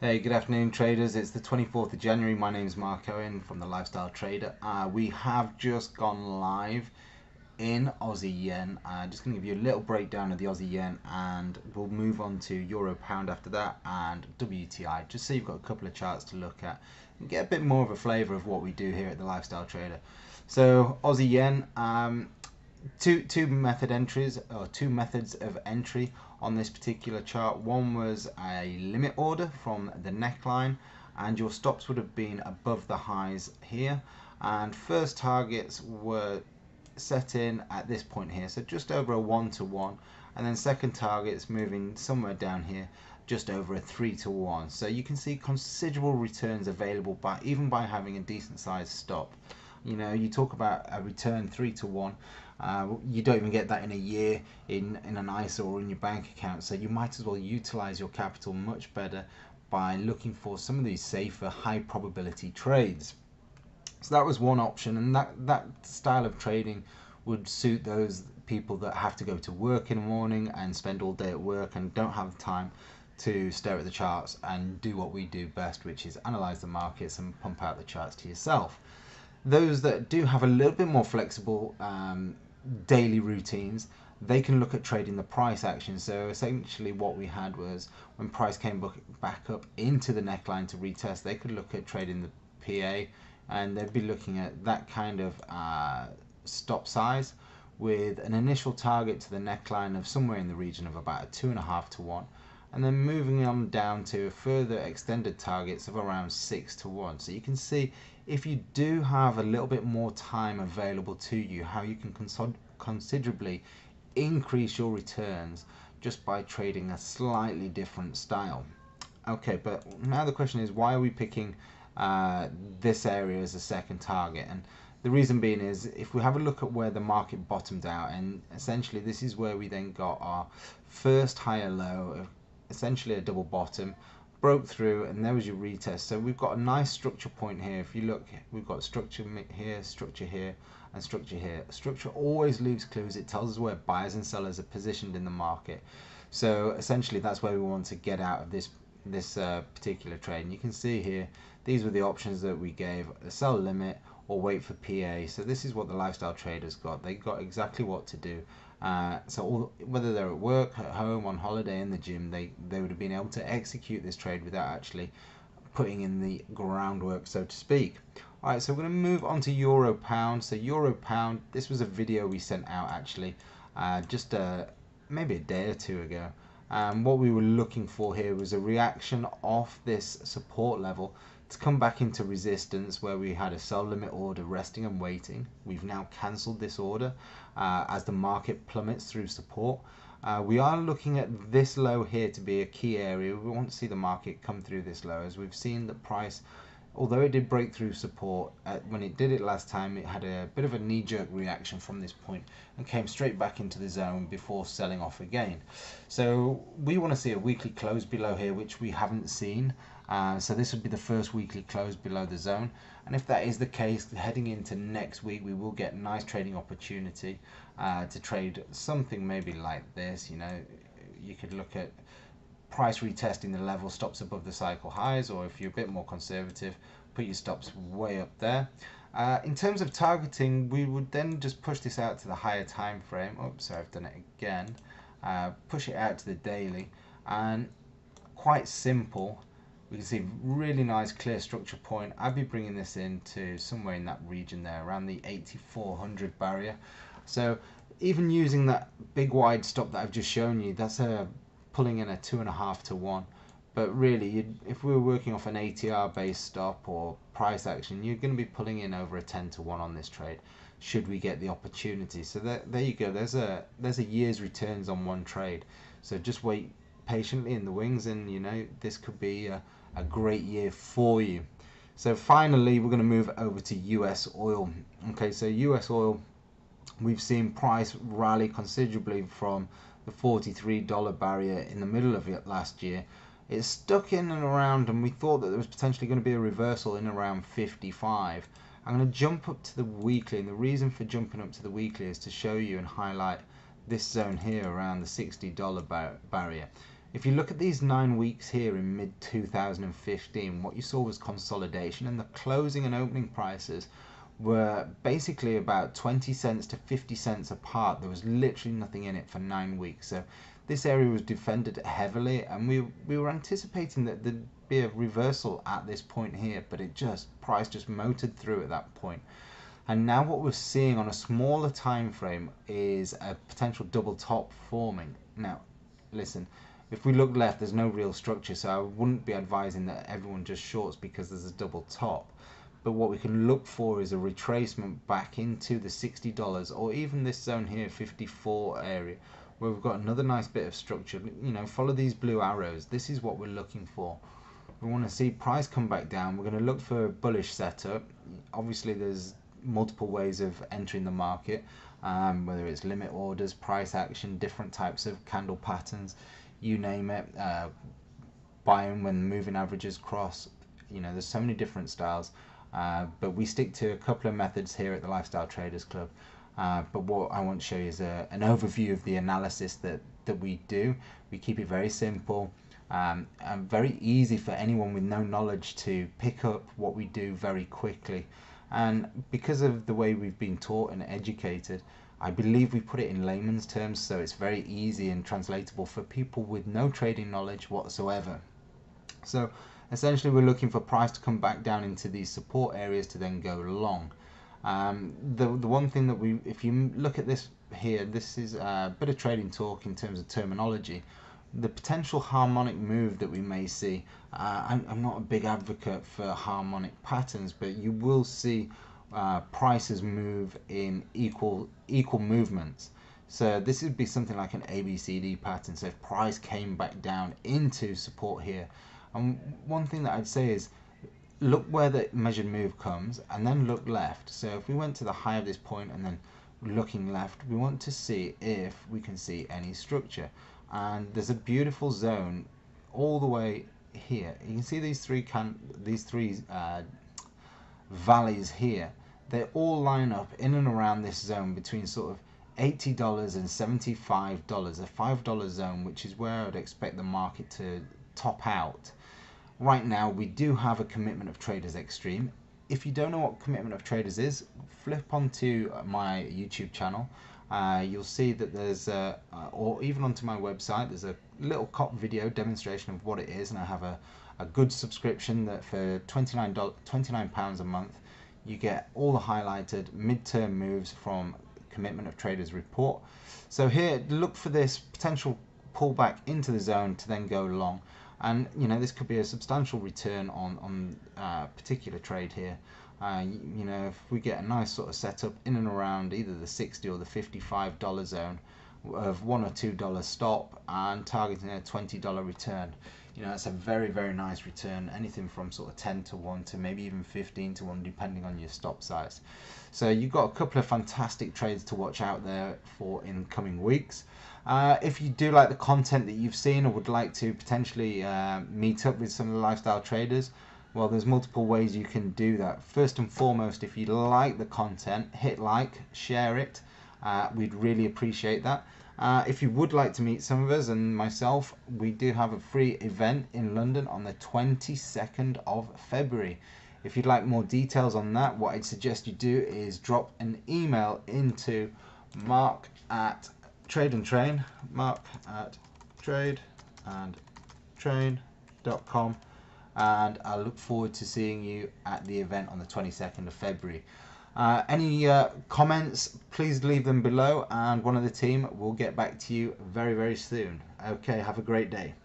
Hey, good afternoon traders. It's the 24th of January. My name is Mark Owen from the Lifestyle Trader. We have just gone live in Aussie Yen. Just going to give you a little breakdown of the Aussie Yen, and we'll move on to Euro Pound after that and WTI, just so you've got a couple of charts to look at and get a bit more of a flavour of what we do here at the Lifestyle Trader. So Aussie Yen, two methods of entry on this particular chart. One was a limit order from the neckline, and your stops would have been above the highs here, and first targets were set in at this point here, so just over a 1-to-1, and then second targets moving somewhere down here just over a 3-to-1. So you can see considerable returns available even by having a decent sized stop. You know, you talk about a return 3-to-1. You don't even get that in a year in an ISA or in your bank account, so you might as well utilize your capital much better by looking for some of these safer, high probability trades. So that was one option, and that style of trading would suit those people that have to go to work in the morning and spend all day at work and don't have time to stare at the charts and do what we do best, which is analyze the markets and pump out the charts to yourself. Those that do have a little bit more flexible daily routines, they can look at trading the price action. So essentially what we had was, when price came back up into the neckline to retest, they could look at trading the PA, and they'd be looking at that kind of stop size with an initial target to the neckline of somewhere in the region of about a 2.5-to-1, and then moving on down to further extended targets of around 6-to-1. So you can see, if you do have a little bit more time available to you, how you can considerably increase your returns just by trading a slightly different style. Okay, but now the question is, why are we picking this area as a second target? And the reason being is, if we have a look at where the market bottomed out, and essentially this is where we then got our first higher low of essentially a double bottom, broke through, and there was your retest. So we've got a nice structure point here. If you look, we've got structure here, and structure here. Structure always leaves clues. It tells us where buyers and sellers are positioned in the market. So essentially that's where we want to get out of this particular trade. And you can see here, these were the options that we gave: a sell limit or wait for PA. So this is what the Lifestyle Traders got. They got exactly what to do. Whether they're at work, at home, on holiday, in the gym, they would have been able to execute this trade without actually putting in the groundwork, so to speak. Alright, so we're going to move on to Euro Pound. So Euro Pound, this was a video we sent out actually just maybe a day or two ago. What we were looking for here was a reaction off this support level to come back into resistance, where we had a sell limit order resting and waiting. We've now cancelled this order as the market plummets through support. We are looking at this low here to be a key area. We want to see the market come through this low, as we've seen the price, although it did break through support, when it did it last time, it had a bit of a knee-jerk reaction from this point and came straight back into the zone before selling off again. So we want to see a weekly close below here, which we haven't seen. So this would be the first weekly close below the zone, and if that is the case, heading into next week, we will get a nice trading opportunity to trade something maybe like this. You know, you could look at price retesting the level, stops above the cycle highs, or if you're a bit more conservative, put your stops way up there. In terms of targeting, we would then just push this out to the higher time frame. Oops, sorry, I've done it again. Push it out to the daily, and quite simple. We can see really nice clear structure point. I'd be bringing this into somewhere in that region there, around the 8400 barrier. So even using that big wide stop that I've just shown you, that's pulling in a 2.5-to-1. But really, if we were working off an ATR based stop or price action, you're going to be pulling in over a 10-to-1 on this trade, should we get the opportunity. So there you go. There's a year's returns on one trade. So just wait patiently in the wings, and you know, this could be a great year for you. So finally, we're going to move over to US oil. Okay, so US oil, we've seen price rally considerably from the $43 barrier in the middle of it last year. It's stuck in and around, and we thought that there was potentially going to be a reversal in around 55. I'm going to jump up to the weekly, and the reason for jumping up to the weekly is to show you and highlight this zone here around the $60 barrier. If you look at these 9 weeks here in mid 2015, what you saw was consolidation, and the closing and opening prices were basically about 20 cents to 50 cents apart. There was literally nothing in it for 9 weeks. So this area was defended heavily, and we were anticipating that there'd be a reversal at this point here, but price just motored through at that point. And now what we're seeing on a smaller time frame is a potential double top forming. Now listen, if we look left, there's no real structure, so I wouldn't be advising that everyone just shorts because there's a double top. But what we can look for is a retracement back into the $60, or even this zone here, 54 area, where we've got another nice bit of structure. You know, follow these blue arrows. This is what we're looking for. We want to see price come back down. We're going to look for a bullish setup. Obviously, there's multiple ways of entering the market, whether it's limit orders, price action, different types of candle patterns, you name it, buying when moving averages cross. You know, there's so many different styles. But we stick to a couple of methods here at the Lifestyle Traders Club. But what I want to show you is an overview of the analysis that we do. We keep it very simple and very easy for anyone with no knowledge to pick up what we do very quickly. And because of the way we've been taught and educated, I believe we put it in layman's terms, so it's very easy and translatable for people with no trading knowledge whatsoever. So essentially, we're looking for price to come back down into these support areas to then go long. The one thing that if you look at this here, this is a bit of trading talk in terms of terminology. The potential harmonic move that we may see, I'm not a big advocate for harmonic patterns, but you will see prices move in equal movements. So this would be something like an ABCD pattern. So if price came back down into support here, and one thing that I'd say is look where the measured move comes and then look left. So if we went to the high of this point and then looking left, we want to see if we can see any structure. And there's a beautiful zone all the way here. You can see these three valleys here. They all line up in and around this zone between sort of $80 and $75, a $5 zone, which is where I'd expect the market to top out. Right now we do have a commitment of traders extreme. If you don't know what commitment of traders is, flip onto my YouTube channel. You'll see that there's or even onto my website, there's a little cop video demonstration of what it is, and I have a good subscription that for £29 a month you get all the highlighted midterm moves from commitment of traders report. So here, look for this potential pullback into the zone to then go long. And you know, this could be a substantial return on a particular trade here. You know, if we get a nice sort of setup in and around either the $60 or the $55 zone of $1 or $2 stop and targeting a $20 return, you know, that's a very, very nice return. Anything from sort of 10 to 1 to maybe even 15 to 1, depending on your stop size. So you've got a couple of fantastic trades to watch out there for in coming weeks. If you do like the content that you've seen or would like to potentially meet up with some of the lifestyle traders, well, there's multiple ways you can do that. First and foremost, if you like the content, hit like, share it. We'd really appreciate that. If you would like to meet some of us and myself, we do have a free event in London on the 22nd of February. If you'd like more details on that, what I'd suggest you do is drop an email into mark@tradeandtrain.com, and I look forward to seeing you at the event on the 22nd of February. Any comments, please leave them below, and one of the team will get back to you very, very soon. Okay, have a great day.